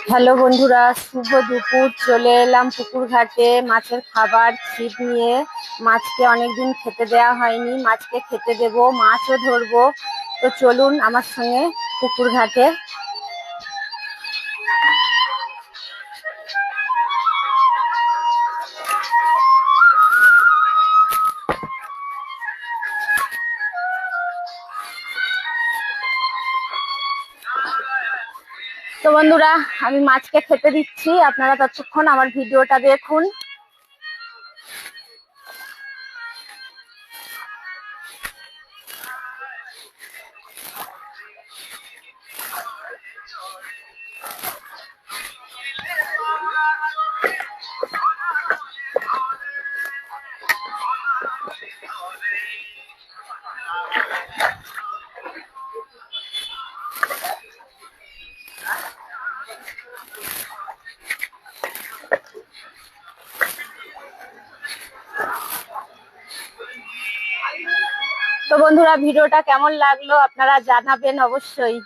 Hello বন্ধুরা, শুভ দুপুর। চলে এলাম পুকুর ঘাটে মাছের খাবার ছিপ নিয়ে। মাছকে অনেকদিন খেতে দেওয়া হয়নি, মাছকে খেতে দেব, মাছও ধরবো। তো চলুন আমার সঙ্গে পুকুর ঘাটে। তো বন্ধুরা, আমি মাছকে খেতে দিচ্ছি, আপনারা ততক্ষণ আমার ভিডিওটা দেখুন। তো বন্ধুরা, ভিডিওটা কেমন লাগলো আপনারা জানাবেন অবশ্যই।